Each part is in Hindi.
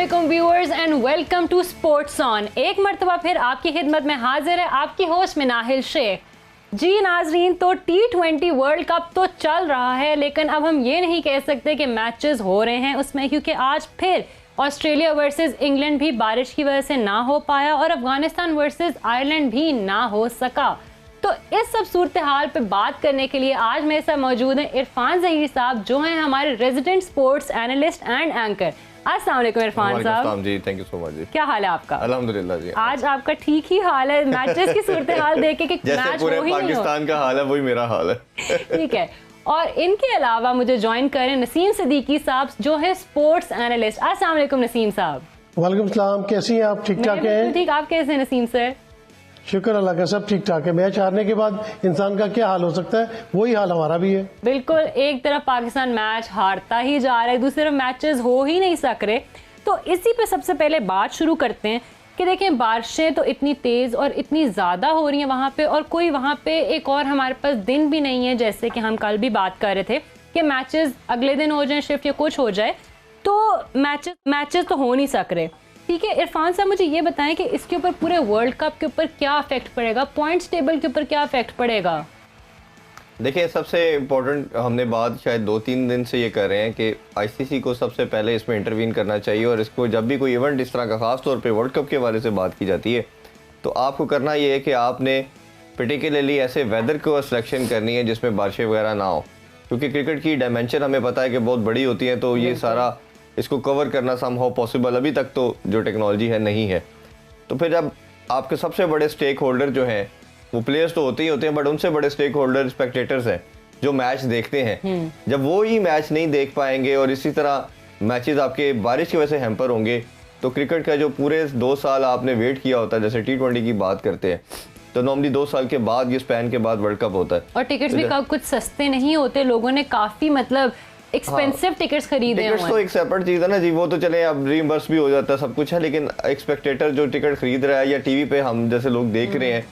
वालेकुम viewers and welcome to sports on. एक मरतबा फिर आपकी खिदमत में हाजिर है आपकी होस्ट मिनाहिल शेख। जी नाजरीन, तो T20 वर्ल्ड कप तो चल रहा है, लेकिन अब हम ये नहीं कह सकते कि मैचेस हो रहे हैं उसमें, क्योंकि आज फिर ऑस्ट्रेलिया वर्सेस इंग्लैंड भी बारिश की वजह से ना हो पाया और अफगानिस्तान वर्सेस आयरलैंड भी ना हो सका। तो इस सब सूरत हाल पे बात करने के लिए आज मेरे साथ मौजूद हैं इरफान ज़हीर साहब, जो हैं हमारे resident sports analyst and anchor. अस्सलाम वालेकुम इरफान साहब जी। थैंक यू सो मच जी। क्या हाल है आपका? अल्हम्दुलिल्लाह जी। आज आपका ठीक ही हाल है। मैचेस की सूरत हाल देख के जैसे मैच पूरे हो ही नहीं हो। पाकिस्तान का हाल है वही मेरा हाल है। ठीक है। और इनके अलावा मुझे ज्वाइन करें नसीम सिद्दीकी साहब, जो है स्पोर्ट्स एनालिस्ट। अस्सलाम वालेकुम नसीम साहब। वालेकुम सलाम, कैसी हैं आप? ठीक ठाक हैं? ठीक, आप कैसे हैं नसीम सर? शुक्र अल्लाह का, सब ठीक ठाक है। मैच हारने के बाद इंसान का क्या हाल हो सकता है, वही हाल हमारा भी है। बिल्कुल, एक तरफ पाकिस्तान मैच हारता ही जा रहा है, दूसरी तरफ मैचेस हो ही नहीं सक रहे। तो इसी पे सबसे पहले बात शुरू करते हैं कि देखें, बारिशें तो इतनी तेज़ और इतनी ज़्यादा हो रही हैं वहाँ पे, और कोई वहाँ पे एक और हमारे पास दिन भी नहीं है, जैसे कि हम कल भी बात कर रहे थे कि मैचेस अगले दिन हो जाए, शिफ्ट या कुछ हो जाए, तो मैचेस तो हो नहीं सक रहे। ठीक है इरफान साहब, मुझे ये बताएं कि इसके ऊपर पूरे वर्ल्ड कप के ऊपर क्या इफेक्ट पड़ेगा, पॉइंट्स टेबल के ऊपर क्या इफेक्ट पड़ेगा? देखिए, सबसे इम्पोर्टेंट हमने बात शायद 2-3 दिन से ये कर रहे हैं कि आईसीसी को सबसे पहले इसमें इंटरवीन करना चाहिए, और इसको जब भी कोई इवेंट इस तरह का खास तौर पे वर्ल्ड कप के बारे से बात की जाती है, तो आपको करना ये है कि आपने पर्टिकुलरली ऐसे वेदर को सिलेक्शन करनी है जिसमें बारिशें वगैरह ना हो, क्योंकि क्रिकेट की डायमेंशन हमें पता है कि बहुत बड़ी होती है, तो ये सारा इसको कवर करना समहाउ पॉसिबल अभी तक तो जो टेक्नोलॉजी है नहीं है। तो फिर जब आपके सबसे बड़े स्टेक होल्डर जो हैं वो प्लेयर्स तो होते ही होते हैं, बट उनसे बड़े स्टेक होल्डर स्पेक्टेटर्स हैं जो मैच देखते हैं, जब वो ही मैच नहीं देख पाएंगे और इसी तरह मैचेस आपके बारिश की वजह से हैम्पर होंगे, तो क्रिकेट का जो पूरे 2 साल आपने वेट किया होता है, जैसे T20 की बात करते हैं, तो नॉर्मली 2 साल के बाद ये स्पैन के बाद वर्ल्ड कप होता है। और टिकट्स भी कुछ सस्ते नहीं होते, लोगों ने काफी मतलब एक्सपेंसिव टिकट्स खरीदे हैं। टिकट्स तो एक सेपरेट चीज है ना जी, वो तो चले अब रीइंबर्स भी हो जाता है, सब कुछ है, लेकिन एक स्पेक्टेटर जो टिकट खरीद रहा है या टीवी पे हम जैसे लोग देख रहे हैं,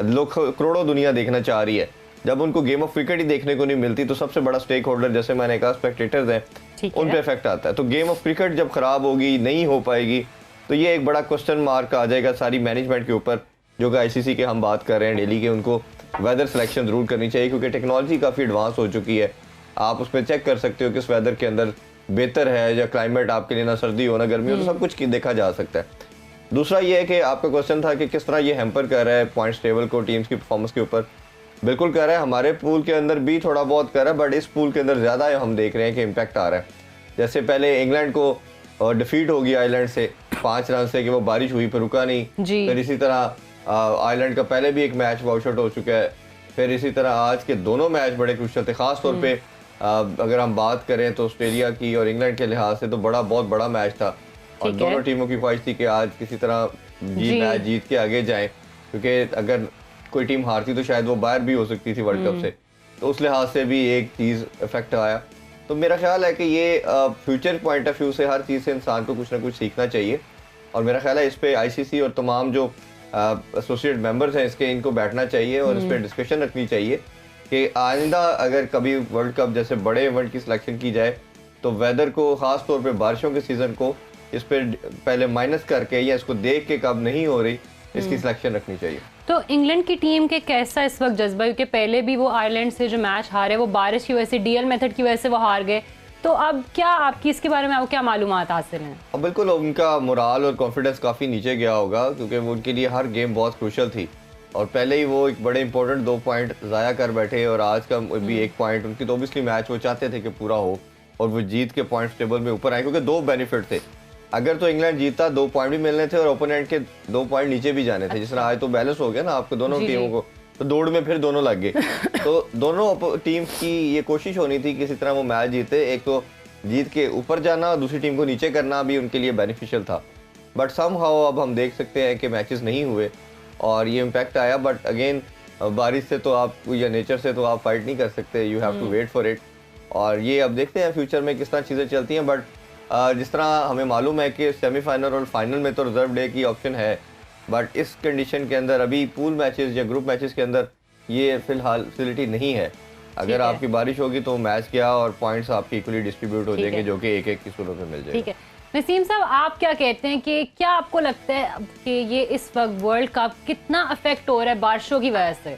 लोग करोड़ों दुनिया देखना चाह रही है, जब उनको गेम ऑफ क्रिकेट ही देखने को नहीं मिलती, तो सबसे बड़ा स्टेक होल्डर जैसे मैंने कहा स्पेक्टेटर्स हैं, उन पे इफेक्ट आता है। तो गेम ऑफ क्रिकेट जब खराब होगी, नहीं हो पाएगी, तो ये एक बड़ा क्वेश्चन मार्क आ जाएगा सारी मैनेजमेंट के ऊपर, जो कि आईसीसी के हम बात कर रहे हैं डेली के, उनको वेदर सिलेक्शन जरूर करनी चाहिए, क्योंकि टेक्नोलॉजी काफ़ी एडवांस हो चुकी है। आप उसमें चेक कर सकते हो किस वेदर के अंदर बेहतर है, या क्लाइमेट आपके लिए ना सर्दी हो ना गर्मी हो, तो सब कुछ देखा जा सकता है। दूसरा ये है कि आपका क्वेश्चन था कि किस तरह ये हैम्पर कर रहा है पॉइंट्स टेबल को, टीम्स की परफॉर्मेंस के ऊपर। बिल्कुल कर रहा है, हमारे पूल के अंदर भी थोड़ा बहुत कर रहा है, बट इस पूल के अंदर ज़्यादा हम देख रहे हैं कि इम्पैक्ट आ रहा है। जैसे पहले इंग्लैंड को डिफीट होगी आयरलैंड से 5 रन से, कि वो बारिश हुई फिर रुका नहीं। फिर इसी तरह आयरलैंड का पहले भी एक मैच वॉश आउट हो चुका है। फिर इसी तरह आज के दोनों मैच बड़े क्रूशियल थे, खास तौर पे अगर हम बात करें तो ऑस्ट्रेलिया की और इंग्लैंड के लिहाज से तो बहुत बड़ा मैच था, और दोनों टीमों की ख्वाहिश थी कि आज किसी तरह मैच जीत के आगे जाएं, क्योंकि अगर कोई टीम हारती तो शायद वो बाहर भी हो सकती थी वर्ल्ड कप से, तो उस लिहाज से भी एक चीज़ इफेक्ट आया। तो मेरा ख्याल है कि ये फ्यूचर पॉइंट ऑफ व्यू से हर चीज़ से इंसान को कुछ ना कुछ सीखना चाहिए, और मेरा ख्याल है इस पे आईसीसी और तमाम जो एसोसिएट मेंबर्स हैं इसके, इनको बैठना चाहिए और इस पर डिस्कशन रखनी चाहिए कि आइंदा अगर कभी वर्ल्ड कप जैसे बड़े इवेंट की सिलेक्शन की जाए, तो वेदर को, खास तौर पे बारिशों के सीज़न को, इस पर पहले माइनस करके या इसको देख के कब नहीं हो रही, इसकी सिलेक्शन रखनी चाहिए। तो इंग्लैंड की टीम के कैसा इस वक्त जज्बा, क्योंकि पहले भी वो आयरलैंड से जो मैच हारे वो बारिश की वजह से, डीएल मेथड की वजह से वो हार गए, तो अब क्या आपकी इसके बारे में आपको क्या मालूमात हासिल हैं? अब बिल्कुल उनका मोराल और कॉन्फिडेंस काफ़ी नीचे गया होगा, क्योंकि वो उनके लिए हर गेम बहुत क्रूशियल थी, और पहले ही वो एक बड़े इंपॉर्टेंट 2 पॉइंट ज़ाया कर बैठे, और आज का भी 1 पॉइंट उनकी, तो ऑब्वियसली मैच वो चाहते थे कि पूरा हो और वो जीत के पॉइंट्स टेबल में ऊपर आए, क्योंकि 2 बेनिफिट थे। अगर तो इंग्लैंड जीता 2 पॉइंट भी मिलने थे और ओपोनेंट के 2 पॉइंट नीचे भी जाने थे। जिस तरह आज तो बैलेंस हो गया ना आपको दोनों टीमों को, तो दौड़ में फिर दोनों लग गए। तो दोनों टीम्स की ये कोशिश होनी थी किसी तरह वो मैच जीते, एक तो जीत के ऊपर जाना, दूसरी टीम को नीचे करना भी उनके लिए बेनिफिशियल था, बट समहाउ अब हम देख सकते हैं कि मैचेस नहीं हुए और ये इम्पैक्ट आया। बट अगेन बारिश से तो आप, या नेचर से तो आप फाइट नहीं कर सकते, you have to wait for it, और ये अब देखते हैं फ्यूचर में किस तरह चीज़ें चलती हैं। बट जिस तरह हमें मालूम है कि सेमीफाइनल और फाइनल में तो रिजर्व डे की ऑप्शन है, बट इस कंडीशन के अंदर अभी पूल मैचेस या ग्रुप मैचेस के अंदर ये फिलहाल फैसिलिटी नहीं है। अगर आपकी बारिश होगी तो मैच क्या और पॉइंट्स आपके इक्वली डिस्ट्रीब्यूट हो जाएंगे, जो कि एक एक की सूरत में मिल जाएंगे। ठीक है, नसीम साहब, आप क्या कहते हैं कि क्या आपको लगता है कि ये इस वक्त वर्ल्ड कप कितना अफेक्ट हो रहा है बारिशों की वजह से?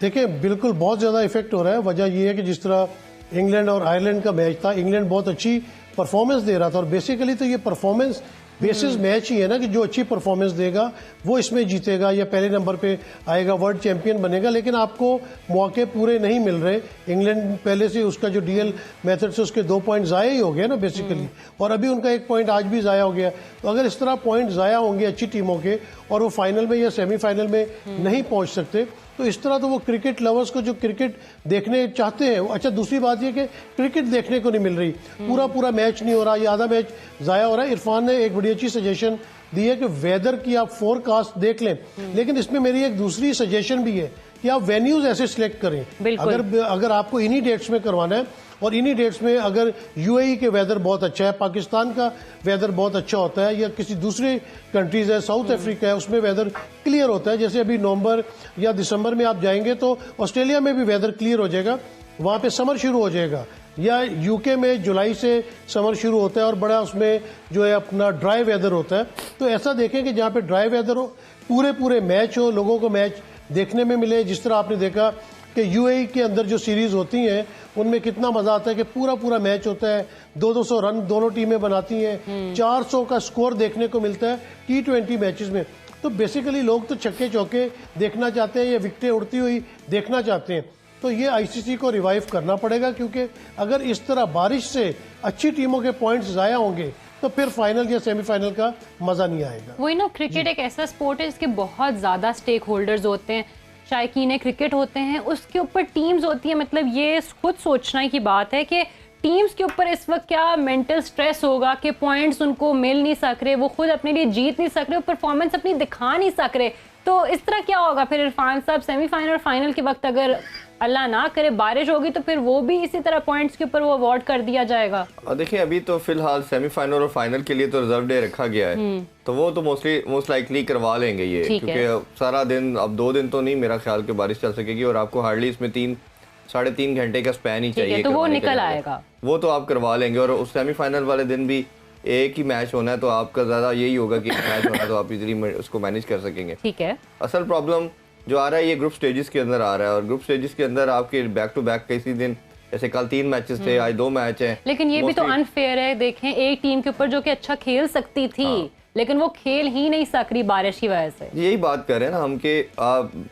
देखिए, बिल्कुल बहुत ज़्यादा इफेक्ट हो रहा है। वजह यह है कि जिस तरह इंग्लैंड और आयरलैंड का मैच था, इंग्लैंड बहुत अच्छी परफॉर्मेंस दे रहा था और बेसिकली तो ये परफॉर्मेंस बेसिस मैच ही है ना कि जो अच्छी परफॉर्मेंस देगा वो इसमें जीतेगा या पहले नंबर पे आएगा, वर्ल्ड चैंपियन बनेगा। लेकिन आपको मौके पूरे नहीं मिल रहे। इंग्लैंड पहले से उसका जो डीएल मेथड से उसके 2 पॉइंट ज़ाया ही हो गया ना बेसिकली, और अभी उनका 1 पॉइंट आज भी ज़ाया हो गया। तो अगर इस तरह पॉइंट ज़ाया होंगे अच्छी टीमों के और वो फाइनल में या सेमीफाइनल में नहीं पहुंच सकते, तो इस तरह तो वो क्रिकेट लवर्स को जो क्रिकेट देखने चाहते हैं। अच्छा, दूसरी बात ये कि क्रिकेट देखने को नहीं मिल रही, पूरा मैच नहीं हो रहा, या आधा मैच ज़ाया हो रहा है। इरफान ने एक बड़ी अच्छी सजेशन दी है कि वेदर की आप फोरकास्ट देख लें, लेकिन इसमें मेरी एक दूसरी सजेशन भी है कि आप वेन्यूज ऐसे सिलेक्ट करें। अगर आपको इन्हीं डेट्स में करवाना है और इन्हीं डेट्स में अगर यूएई के वेदर बहुत अच्छा है, पाकिस्तान का वेदर बहुत अच्छा होता है, या किसी दूसरे कंट्रीज है, साउथ अफ्रीका है, उसमें वेदर क्लियर होता है। जैसे अभी नवंबर या दिसंबर में आप जाएंगे तो ऑस्ट्रेलिया में भी वेदर क्लियर हो जाएगा, वहाँ पे समर शुरू हो जाएगा। या यूके में जुलाई से समर शुरू होता है और बड़ा उसमें जो है अपना ड्राई वेदर होता है। तो ऐसा देखें कि जहाँ पे ड्राई वेदर हो, पूरे मैच हो, लोगों को मैच देखने में मिले। जिस तरह आपने देखा कि यूएई के अंदर जो सीरीज होती हैं उनमें कितना मजा आता है कि पूरा मैच होता है, 200 रन दोनों टीमें बनाती हैं, 400 का स्कोर देखने को मिलता है T20 मैचेस में। तो बेसिकली लोग तो छक्के चौके देखना चाहते हैं या विकेटें उड़ती हुई देखना चाहते हैं। तो ये आईसीसी को रिवाइव करना पड़ेगा, क्योंकि अगर इस तरह बारिश से अच्छी टीमों के पॉइंट्स ज़ाया होंगे तो फिर फाइनल या सेमीफाइनल का मजा नहीं आएगा। वही ना, क्रिकेट एक ऐसा स्पोर्ट है जिसके बहुत ज्यादा स्टेक होल्डर्स होते हैं, शायकीन क्रिकेट होते हैं, उसके ऊपर टीम्स होती है। मतलब ये खुद सोचने की बात है कि टीम्स के ऊपर इस वक्त क्या मेंटल स्ट्रेस होगा कि पॉइंट्स उनको मिल नहीं सक रहे, वो खुद अपने लिए जीत नहीं सक रहे, परफॉर्मेंस अपनी दिखा नहीं सक रहे। तो इस तरह क्या होगा फिर इरफान साहब, सेमीफाइनल और फाइनल के वक्त अगर अल्लाह ना करे बारिश होगी तो फिर वो भी इसी तरह पॉइंट्स के ऊपर वो अवार्ड कर दिया जाएगा? देखिए, अभी तो फिलहाल सेमीफाइनल और फाइनल के लिए तो रिजर्व डे रखा गया है, तो वो तो मोस्ट लाइकली करवा लेंगे ये, क्योंकि सारा दिन, अब 2 दिन तो नहीं मेरा ख्याल के बारिश चल सकेगी, और आपको हार्डली इसमें 3-3.5 घंटे का स्पैन ही चाहिए, तो वो निकल आएगा, वो तो आप करवा लेंगे। और उस सेमीफाइनल वाले दिन भी एक ही मैच होना है, तो आपका ज्यादा यही होगा कि मैच होना है तो आप इजीली उसको मैनेज कर सकेंगे। ठीक है। असल प्रॉब्लम जो आ रहा है ये ग्रुप स्टेजेस के अंदर आ रहा है, और ग्रुप स्टेजेस के अंदर आपके बैक टू बैक किसी दिन, जैसे कल 3 मैचेस थे, आज 2 मैच हैं। लेकिन ये भी तो अनफेयर है। देखें, एक टीम के ऊपर जो कि अच्छा खेल सकती थी, लेकिन वो खेल ही नहीं सक रही बारिश की वजह से। यही बात कर रहे हैं ना हम कि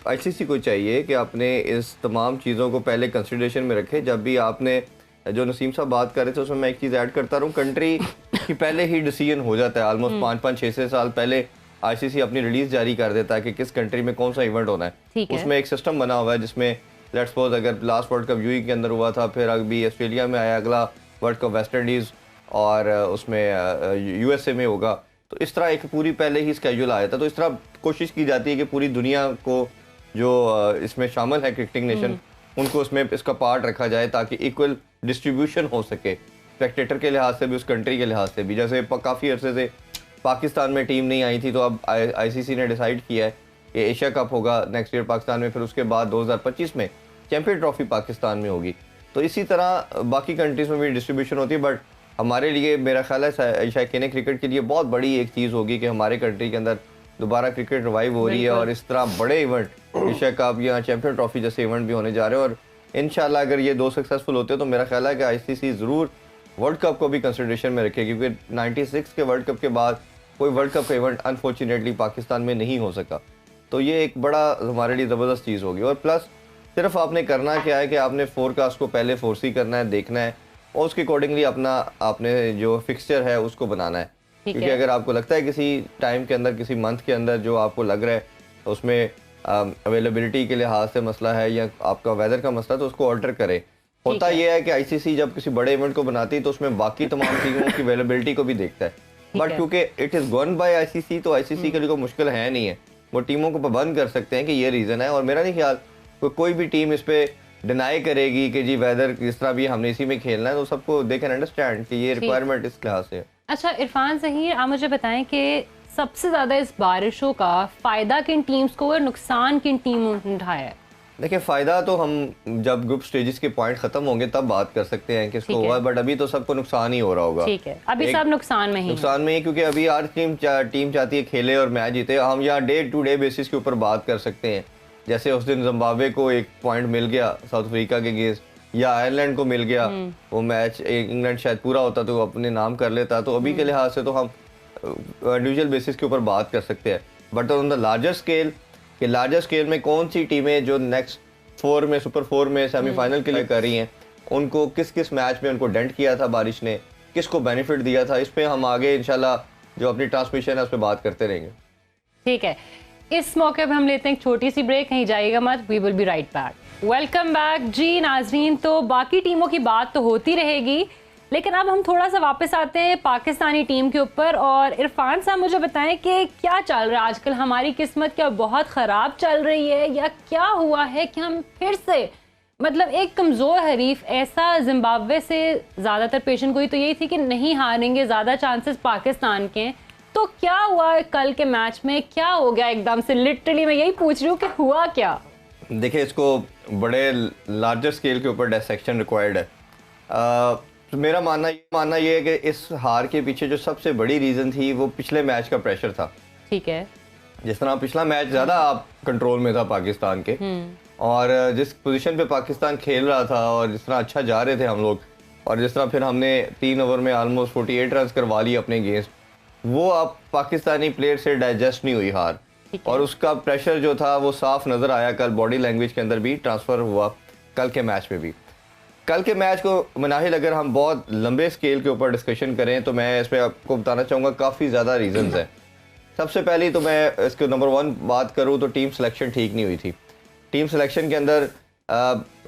आईसीसी को चाहिए कि आपने इस तमाम चीज़ों को पहले कंसिडरेशन में रखे। जब भी आपने, जो नसीम साहब बात कर रहे थे उसमें मैं एक चीज़ ऐड करता रहूँ, कंट्री की पहले ही डिसीजन हो जाता है, ऑलमोस्ट 5-6 साल पहले आईसीसी अपनी रिलीज जारी कर देता है कि किस कंट्री में कौन सा इवेंट होना है। उसमें एक सिस्टम बना हुआ है जिसमें लेट्स सपोज अगर लास्ट वर्ल्ड कप यूएई के अंदर हुआ था, फिर अभी ऑस्ट्रेलिया में आया, अगला वर्ल्ड कप वेस्ट इंडीज़ और उसमें यूएसए में होगा। तो इस तरह एक पूरी पहले ही स्केड्यूल आया था। तो इस तरह कोशिश की जाती है कि पूरी दुनिया को जो इसमें शामिल है क्रिकेटिंग नेशन, उनको उसमें इसका पार्ट रखा जाए ताकि इक्वल डिस्ट्रीब्यूशन हो सके, स्पेक्टेटर के लिहाज से भी, उस कंट्री के लिहाज से भी। जैसे काफ़ी अरसे से पाकिस्तान में टीम नहीं आई थी, तो अब आईसीसी ने डिसाइड किया है कि एशिया कप होगा नेक्स्ट ईयर पाकिस्तान में, फिर उसके बाद 2025 में चैंपियन ट्रॉफी पाकिस्तान में होगी। तो इसी तरह बाकी कंट्रीज़ में भी डिस्ट्रीब्यूशन होती है। बट हमारे लिए मेरा ख्याल है शायकीन क्रिकेट के लिए बहुत बड़ी एक चीज़ होगी कि हमारे कंट्री के अंदर दोबारा क्रिकेट रिवाइव हो रही है, और इस तरह बड़े इवेंट एशिया कप या चैंपियन ट्रॉफी जैसे इवेंट भी होने जा रहे हैं। और इंशाल्लाह अगर ये 2 सक्सेसफुल होते हैं तो मेरा ख्याल है कि आईसीसी ज़रूर वर्ल्ड कप को भी कंसिडरेशन में रखे, क्योंकि 96 के वर्ल्ड कप के बाद कोई वर्ल्ड कप का इवेंट अनफॉर्चुनेटली पाकिस्तान में नहीं हो सका। तो ये एक बड़ा हमारे लिए ज़बरदस्त चीज़ होगी। और प्लस सिर्फ आपने करना क्या है कि आपने फोरकास्ट को पहले फोरसी करना है, देखना है, और उसके अकॉर्डिंगली अपना आपने जो फिक्सचर है उसको बनाना है। क्योंकि अगर आपको लगता है किसी टाइम के अंदर, किसी मंथ के अंदर जो आपको लग रहा है तो उसमें अवेलेबिलिटी के लिहाज से मसला है या आपका वेदर का मसला, तो उसको ऑल्टर करें। होता यह है कि आईसीसी जब किसी बड़े इवेंट को बनाती है तो उसमें बाकी तमाम चीज़ों की अवेलेबिलिटी को भी देखता है। बट क्योंकि it is govern by ICC, तो आईसीसी के लिए कोई मुश्किल है नहीं है, वो टीमों को पाबंद कर सकते हैं कि ये रीज़न है। और मेरा नहीं ख्याल कोई भी टीम इस पर डिनाई करेगी कि जी वेदर जिस तरह भी हमने इसी में खेलना है, तो सबको दे कैन अंडरस्टैंड कि ये रिक्वायरमेंट इस लिहाज से है। अच्छा इरफान ज़हीर, आप मुझे बताएं कि सबसे ज़्यादा इस बारिशों का फ़ायदा किन टीम्स को और नुकसान किन टीमों ने उठाया है? देखिए फ़ायदा तो हम जब ग्रुप स्टेजेस के पॉइंट ख़त्म होंगे तब बात कर सकते हैं किसको ठीक है। हुआ, बट अभी तो सबको नुकसान ही हो रहा होगा। ठीक है, अभी एक सब नुकसान में ही हैं। नुकसान में ही, क्योंकि अभी हर टीम चाहती है खेले और मैच जीते। हम यहाँ डे टू डे बेसिस के ऊपर बात कर सकते हैं, जैसे उस दिन जिम्बाब्वे को एक पॉइंट मिल गया साउथ अफ्रीका के अगेंस्ट, या आयरलैंड को मिल गया, वो मैच इंग्लैंड शायद पूरा होता तो वो अपने नाम कर लेता। तो अभी के लिहाज से तो हम इंडिविजुअल बेसिस के ऊपर बात कर सकते हैं, but on the larger scale में कौन सी टीमें जो नेक्स्ट 4 में, सुपर 4 में सेमीफाइनल के लिए कर रही हैं, उनको किस किस मैच में उनको डेंट किया था बारिश ने, किसको बेनिफिट दिया था, इस पे हम आगे इंशाल्लाह जो अपनी ट्रांसमिशन है उस पर बात करते रहेंगे। ठीक है, इस मौके पे हम लेते हैं एक छोटी सी ब्रेक, कहीं जाइएगा मत, we will be right back. Welcome back जी नाजरीन। तो बाकी टीमों की बात तो होती रहेगी, लेकिन अब हम थोड़ा सा वापस आते हैं पाकिस्तानी टीम के ऊपर। और इरफान साहब मुझे बताएं कि क्या चल रहा है आजकल, हमारी किस्मत क्या बहुत ख़राब चल रही है या क्या हुआ है कि हम फिर से, मतलब एक कमज़ोर हरीफ, ऐसा जिम्बाब्वे से ज़्यादातर पेशेंट गोई तो यही थी कि नहीं हारेंगे, ज़्यादा चांसेस पाकिस्तान के हैं, तो क्या हुआ कल के मैच में, क्या हो गया एकदम से? लिटरली मैं यही पूछ रही हूँ कि हुआ क्या। देखिए, इसको बड़े लार्जर स्केल के ऊपर डिसेक्शन रिक्वायर्ड है। तो मेरा मानना ये है कि इस हार के पीछे जो सबसे बड़ी रीज़न थी वो पिछले मैच का प्रेशर था। ठीक है, जिस तरह पिछला मैच ज़्यादा आप कंट्रोल में था पाकिस्तान के, और जिस पोजीशन पे पाकिस्तान खेल रहा था और जिस तरह अच्छा जा रहे थे हम लोग, और जिस तरह फिर हमने 3 ओवर में ऑलमोस्ट 48 रन करवा लिए अपने अगेंस्ट, वो अब पाकिस्तानी प्लेयर से डाइजेस्ट नहीं हुई हार, और उसका प्रेशर जो था वो साफ नज़र आया। कल बॉडी लैंग्वेज के अंदर भी ट्रांसफ़र हुआ, कल के मैच में भी। कल के मैच को मनाहिल अगर हम बहुत लंबे स्केल के ऊपर डिस्कशन करें तो मैं इस पर आपको बताना चाहूँगा काफ़ी ज़्यादा रीजंस हैं। सबसे पहले तो मैं इसके नंबर 1 बात करूँ तो टीम सिलेक्शन ठीक नहीं हुई थी। टीम सिलेक्शन के अंदर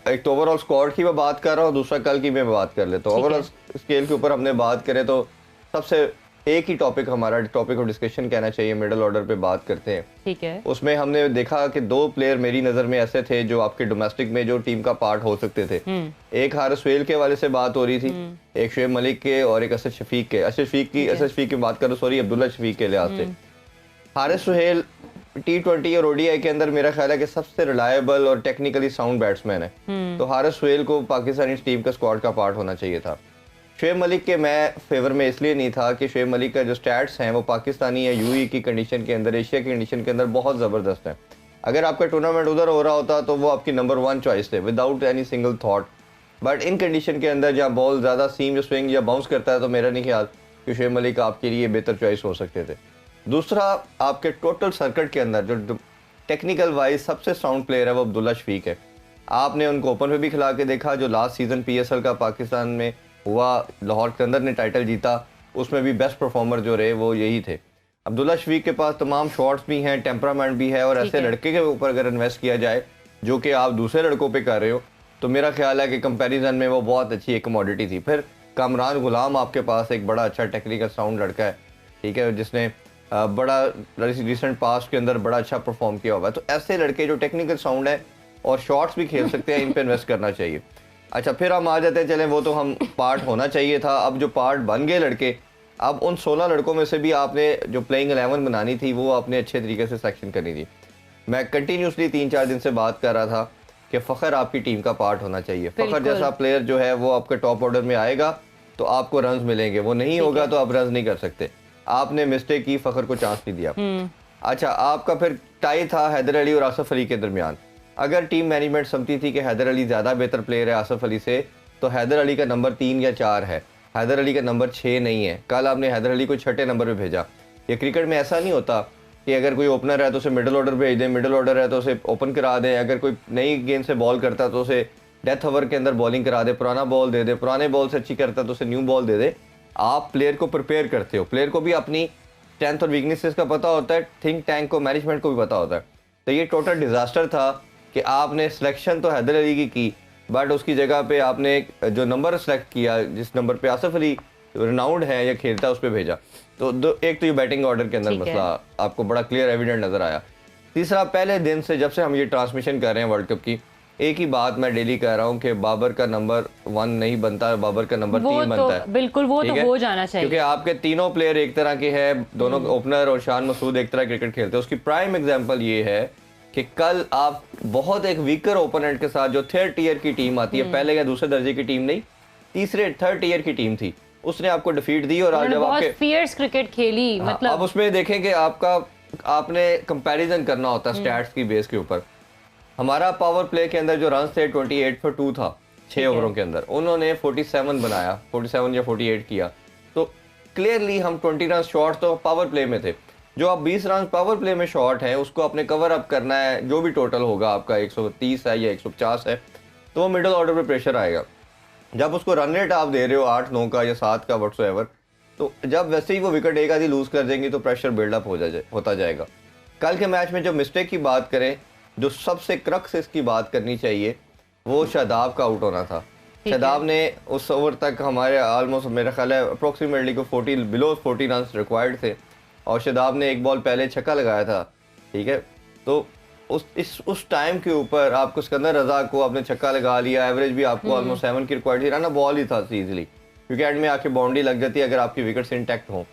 एक तो ओवरऑल स्क्वाड की मैं बात कर रहा हूँ, दूसरा कल की मैं बात कर लेता हूँ। ओवरऑल स्केल के ऊपर हमने बात करें तो सबसे एक ही हमारा टॉपिक ऑफ डिस्कशन कहना चाहिए, मिडिल ऑर्डर पे बात करते हैं। ठीक है, उसमें हमने देखा कि 2 प्लेयर मेरी नज़र में ऐसे थे जो आपके डोमेस्टिक में जो टीम का पार्ट हो सकते थे। एक हारिस सुहेल के वाले से बात हो रही थी, एक शुएब मलिक के और एक असद शफीक के। असद शफीक की बात करूँ, सॉरी, अब्दुल्ला शफीक के लिहाज से हारिस सुहेल T20 और ODI के अंदर मेरा ख्याल है कि सबसे रिलायबल और टेक्निकली साउंड बैट्समैन है। तो हारिस सुहेल को पाकिस्तानी टीम का स्क्वाड का पार्ट होना चाहिए था। शुएब मलिक के मैं फेवर में इसलिए नहीं था कि शुएब मलिक का जो स्टैट्स हैं वो पाकिस्तानी या UAE की कंडीशन के अंदर, एशिया की कंडीशन के अंदर बहुत ज़बरदस्त है। अगर आपका टूर्नामेंट उधर हो रहा होता तो वो आपकी नंबर 1 चॉइस थे without any single thought, but in condition के अंदर जहाँ बॉल ज़्यादा सीम या स्विंग या बाउंस करता है तो मेरा नहीं ख्याल कि शुएब मलिक आपके लिए बेहतर चॉइस हो सकते थे। दूसरा, आपके टोटल सर्किट के अंदर जो टेक्निकल वाइज सबसे साउंड प्लेयर है वो अब्दुल्ला शफीक है। आपने उनको ओपन पे भी खिला के देखा, जो लास्ट सीजन PSL का पाकिस्तान में हुआ, लाहौर के अंदर ने टाइटल जीता, उसमें भी बेस्ट परफॉर्मर जो रहे वो यही थे। अब्दुल्ला शफीक के पास तमाम शॉट्स भी हैं, टेम्परामेंट भी है, और ऐसे लड़के के ऊपर अगर इन्वेस्ट किया जाए जो कि आप दूसरे लड़कों पे कर रहे हो तो मेरा ख्याल है कि कंपैरिजन में वो बहुत अच्छी एक कमोडिटी थी। फिर कामरान गुलाम आपके पास एक बड़ा अच्छा टेक्निकल साउंड लड़का है, ठीक है, जिसने बड़ा रिसेंट पास्ट के अंदर बड़ा अच्छा परफॉर्म किया हुआ है। तो ऐसे लड़के जो टेक्निकल साउंड है और शॉट्स भी खेल सकते हैं, इन पे इन्वेस्ट करना चाहिए। अच्छा, फिर हम आ जाते हैं, चलें वो तो हम पार्ट होना चाहिए था। अब जो पार्ट बन गए लड़के, अब उन 16 लड़कों में से भी आपने जो प्लेइंग 11 बनानी थी वो आपने अच्छे तरीके से सिलेक्शन करनी थी। मैं कंटिन्यूसली 3-4 दिन से बात कर रहा था कि फ़खर आपकी टीम का पार्ट होना चाहिए। फ़खर जैसा प्लेयर जो है वो आपके टॉप ऑर्डर में आएगा तो आपको रन मिलेंगे, वो नहीं होगा तो आप रन नहीं कर सकते। आपने मिस्टेक की, फ़खर को चांस नहीं दिया। अच्छा, आपका फिर टाई था हैदर अली और आसिफ अली के दरमियान। अगर टीम मैनेजमेंट समझती थी कि हैदर अली ज़्यादा बेहतर प्लेयर है आसिफ अली से, तो हैदर अली का नंबर 3 या 4 है, हैदर अली का नंबर 6 नहीं है। कल आपने हैदर अली को 6ठे नंबर पे भेजा। ये क्रिकेट में ऐसा नहीं होता कि अगर कोई ओपनर है तो उसे मिडिल ऑर्डर भेज दें, मिडिल ऑर्डर है तो उसे ओपन करा दें, अगर कोई नई गेंद से बॉल करता है तो उसे डेथ ओवर के अंदर बॉलिंग करा दे, पुराना बॉल दे दे, पुराने बॉल से अच्छी करता है तो उसे न्यू बॉल दे दे। आप प्लेयर को प्रिपेयर करते हो, प्लेयर को भी अपनी स्ट्रेंथ और वीकनेसेस का पता होता है, थिंक टैंक को, मैनेजमेंट को भी पता होता है। तो ये टोटल डिजास्टर था कि आपने सिलेक्शन तो हैदर अली की बट उसकी जगह पे आपने जो नंबर सेलेक्ट किया, जिस नंबर पे आसिफ अली रिनाउंड है या खेलता है, उस पर भेजा। तो एक तो ये बैटिंग ऑर्डर के अंदर मसला आपको बड़ा क्लियर एविडेंट नजर आया। तीसरा, पहले दिन से जब से हम ये ट्रांसमिशन कर रहे हैं वर्ल्ड कप की, एक ही बात मैं डेली कह रहा हूँ कि बाबर का नंबर 1 नहीं बनता, बाबर का नंबर 3 बनता है। बिल्कुल, वो तो हो जाना चाहिए, क्योंकि आपके तीनों प्लेयर एक तरह के हैं, दोनों ओपनर और शान मसूद एक तरह क्रिकेट खेलते हैं। उसकी प्राइम एग्जांपल ये है कि कल आप बहुत एक वीकर ओपोनेंट के साथ, जो थर्ड टीयर की टीम आती है, पहले या दूसरे दर्जे की टीम नहीं, तीसरे थर्ड टीयर की टीम थी, उसने आपको डिफीट दी। और आज जब बहुत आपके फियर्स क्रिकेट खेली, मतलब अब उसमें देखें कि आपने कंपैरिजन करना होता है स्टैट्स की बेस के ऊपर। हमारा पावर प्ले के अंदर जो रन थे 28 for 2 था 6 ओवरों के अंदर, उन्होंने 47 बनाया, 47 या 48 किया, तो क्लियरली हम 20 रन शॉर्ट तो पावर प्ले में थे। जो आप 20 रन पावर प्ले में शॉर्ट है, उसको आपने कवर अप करना है, जो भी टोटल होगा आपका 130 है या 150 है, तो वो मिडिल ऑर्डर पे प्रेशर आएगा। जब उसको रन रेट आप दे रहे हो 8-9 का या 7 का व्हाटसोएवर, तो जब वैसे ही वो विकेट एक आधी लूज कर देंगी तो प्रेशर बिल्डअप होता जाएगा। कल के मैच में जो मिस्टेक की बात करें, जो सबसे क्रक्स इसकी बात करनी चाहिए, वो शादाब का आउट होना था। शादाब ने उस ओवर तक हमारे ऑलमोस्ट मेरा ख्याल है अप्रोक्सीमेटली को 40 बिलो 40 रन रिक्वायर्ड थे, और शादाब ने एक बॉल पहले छक्का लगाया था, ठीक है। तो उस टाइम के ऊपर आपको सिकंदर रजा को आपने छक्का लगा लिया, एवरेज भी आपको ऑलमोस्ट 7 की रिक्वायर्ड थी, रन बॉल ही था इजीली, क्योंकि एंड में आके बाउंड्री लग जाती है अगर आपकी विकेट्स इंटैक्ट हों।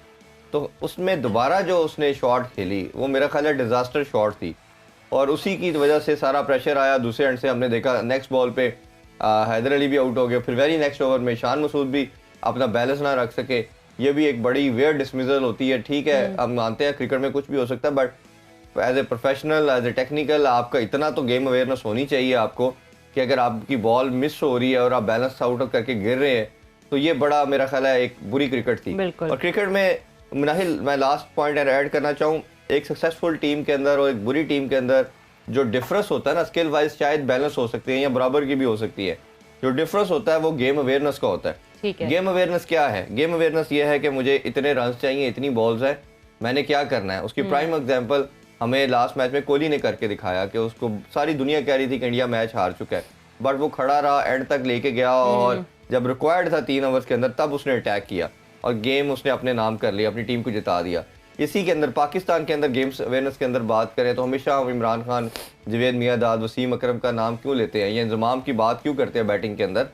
तो उसमें दोबारा जो उसने शॉट खेली, वो मेरा ख्याल है डिजास्टर शॉट थी, और उसी की वजह से सारा प्रेशर आया। दूसरे एंड से हमने देखा नेक्स्ट बॉल पे हैदर अली भी आउट हो गया, फिर वेरी नेक्स्ट ओवर में शान मसूद भी अपना बैलेंस ना रख सके। ये भी एक बड़ी वेयर डिसमिसल होती है, ठीक है, अब मानते हैं क्रिकेट में कुछ भी हो सकता है, but as a professional, as a technical, आपका इतना तो गेम अवेयरनेस होनी चाहिए आपको कि अगर आपकी बॉल मिस हो रही है और आप बैलेंस आउट करके गिर रहे हैं, तो ये बड़ा मेरा ख्याल है एक बुरी क्रिकेट थी। और क्रिकेट में मुनाहिल, मैं लास्ट पॉइंट ऐड करना चाहूँ, एक सक्सेसफुल टीम के अंदर और एक बुरी टीम के अंदर जो डिफरेंस होता है ना, स्किल वाइज शायद बैलेंस हो सकती है या बराबर की भी हो सकती है, जो डिफरेंस होता है वो गेम अवेयरनेस का होता है। गेम अवेयरनेस क्या है? गेम अवेयरनेस ये है कि मुझे इतने रन चाहिए, इतनी बॉल्स है, मैंने क्या करना है। उसकी प्राइम एग्जांपल हमें लास्ट मैच में कोहली ने करके दिखाया कि उसको सारी दुनिया कह रही थी कि इंडिया मैच हार चुका है, बट वो खड़ा रहा, एंड तक लेके गया, और जब रिक्वायर्ड था 3 ओवर्स के अंदर तब उसने अटैक किया और गेम उसने अपने नाम कर लिया, अपनी टीम को जिता दिया। इसी के अंदर पाकिस्तान के अंदर गेम्स अवेयरनेस के अंदर बात करें तो हमेशा हम इमरान खान, जवेद मियांदाद, वसीम अकरम का नाम क्यों लेते हैं, ये इंजमाम की बात क्यों करते हैं बैटिंग के अंदर,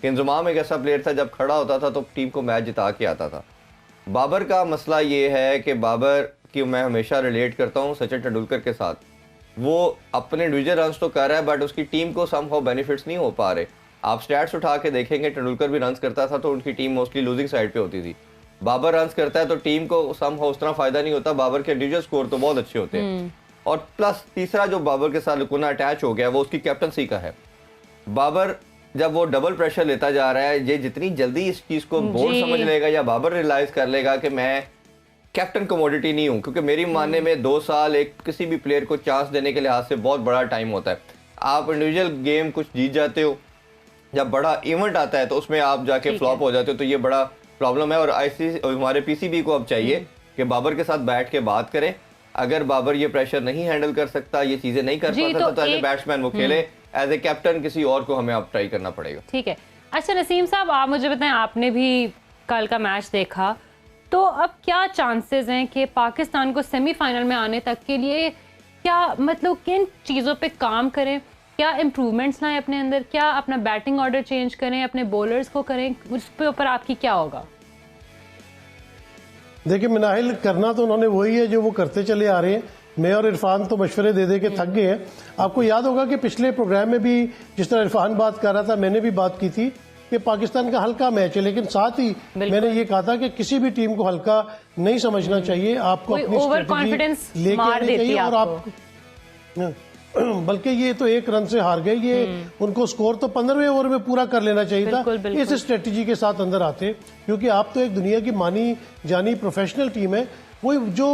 कि इंजमाम एक ऐसा प्लेयर था जब खड़ा होता था तो टीम को मैच जिता के आता था। बाबर का मसला ये है कि बाबर की मैं हमेशा रिलेट करता हूँ सचिन तेंदुलकर के साथ, वो अपने इंडिविजुअल रन तो कर रहा है बट उसकी टीम को समहाउ बेनिफिट्स नहीं हो पा रहे। आप स्टैट्स उठा के देखेंगे, तेंदुलकर भी रन करता था तो उनकी टीम मोस्टली लूजिंग साइड पे होती थी। बाबर रन करता है तो टीम को समहाउ उस तरह फायदा नहीं होता, बाबर के इंडिविजुअल स्कोर तो बहुत अच्छे होते हैं। और प्लस तीसरा जो बाबर के साथ लुकुना अटैच हो गया वो उसकी कैप्टनसी का है। बाबर जब वो डबल प्रेशर लेता जा रहा है, ये जितनी जल्दी इस चीज को बोर्ड समझ लेगा या बाबर रियलाइज कर लेगा कि मैं कैप्टन कमोडिटी नहीं हूं, क्योंकि मेरी मानने में 2 साल एक किसी भी प्लेयर को चांस देने के लिहाज से बहुत बड़ा टाइम होता है। आप इंडिविजुअल गेम कुछ जीत जाते हो, जब बड़ा इवेंट आता है तो उसमें आप जाके फ्लॉप हो जाते हो, तो ये बड़ा प्रॉब्लम है। और हमारे पीसीबी को अब चाहिए कि बाबर के साथ बैठ के बात करें। अगर बाबर ये प्रेशर नहीं हैंडल कर सकता, ये चीजें नहीं कर पाता, तो एज ए बैट्समैन वो खेले, एज ए कैप्टन किसी और को हमें अब ट्राई करना पड़ेगा। ठीक है। अच्छा नसीम साहब, आप मुझे बताएं, आपने भी कल का मैच देखा, तो अब क्या चांसेस हैं कि पाकिस्तान को सेमीफाइनल में आने तक के लिए क्या, मतलब किन चीज़ों पे काम करें, क्या इम्प्रूवमेंट्स लाएं अपने अंदर, क्या अपना बैटिंग ऑर्डर चेंज करें, अपने बॉलर्स को करें, उस पे ऊपर आपकी क्या होगा? देखिए मिनाहिल, करना तो उन्होंने वही है जो वो करते चले आ रहे हैं। मैं और इरफान तो मशवरे दे दे के थक गए हैं। आपको याद होगा कि पिछले प्रोग्राम में भी जिस तरह इरफान बात कर रहा था, मैंने भी बात की थी कि पाकिस्तान का हल्का मैच है, लेकिन साथ ही मैंने ये कहा था कि किसी भी टीम को हल्का नहीं समझना चाहिए, आपको अपनी स्ट्रेटजी लेके आनी चाहिए। और आप बल्कि ये तो 1 रन से हार गए, ये उनको स्कोर तो 15वें ओवर में पूरा कर लेना चाहिए था। इस स्ट्रेटजी के साथ अंदर आते, क्योंकि आप तो एक दुनिया की मानी जानी प्रोफेशनल टीम है। वो जो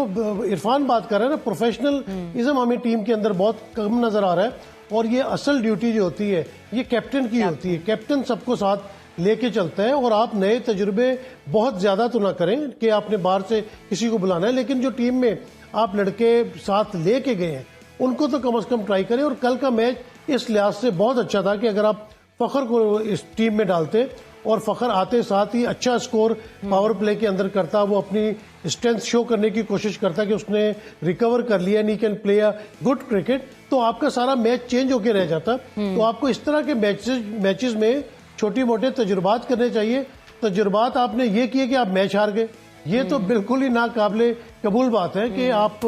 इरफान बात कर रहा है ना, प्रोफेशनलिज्म हमें टीम के अंदर बहुत कम नजर आ रहा है। और ये असल ड्यूटी जो होती है ये कैप्टन की होती है। कैप्टन सबको साथ लेके चलता है। और आप नए तजुर्बे बहुत ज्यादा तो ना करें कि आपने बाहर से किसी को बुलाना है, लेकिन जो टीम में आप लड़के साथ लेके गए हैं उनको तो कम से कम ट्राई करें। और कल का मैच इस लिहाज से बहुत अच्छा था कि अगर आप फखर को इस टीम में डालते और फखर आते साथ ही अच्छा स्कोर पावर प्ले के अंदर करता, वो अपनी स्ट्रेंथ शो करने की कोशिश करता कि उसने रिकवर कर लिया, knee can play a good cricket, तो आपका सारा मैच चेंज होके रह जाता। तो आपको इस तरह के मैचेस में छोटी मोटे तजुर्बात करने चाहिए। तजुर्बात आपने ये किए कि आप मैच हार गए, ये तो बिल्कुल ही नाकाबिले कबूल बात है कि आप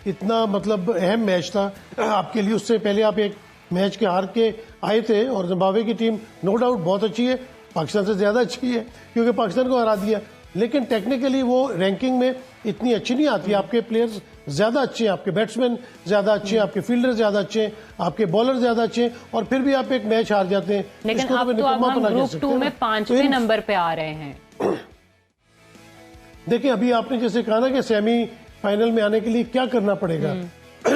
इतना मतलब अहम मैच था आपके लिए, उससे पहले आप एक मैच के हार के आए थे और जिम्बाब्वे की टीम नो डाउट बहुत अच्छी है, पाकिस्तान से ज़्यादा अच्छी है क्योंकि पाकिस्तान को हरा दिया, लेकिन टेक्निकली वो रैंकिंग में इतनी अच्छी नहीं आती। आपके प्लेयर्स ज़्यादा अच्छे हैं, आपके बैट्समैन ज़्यादा अच्छे हैं, आपके फील्डर ज़्यादा अच्छे हैं, आपके बॉलर ज़्यादा अच्छे हैं, और फिर भी आप एक मैच हार जाते हैं। लेकिन अब तो हम ग्रुप 2 में 5वें नंबर पे आ रहे हैं। देखिए अभी आपने जैसे कहा ना कि सेमीफाइनल में आने के लिए क्या करना पड़ेगा,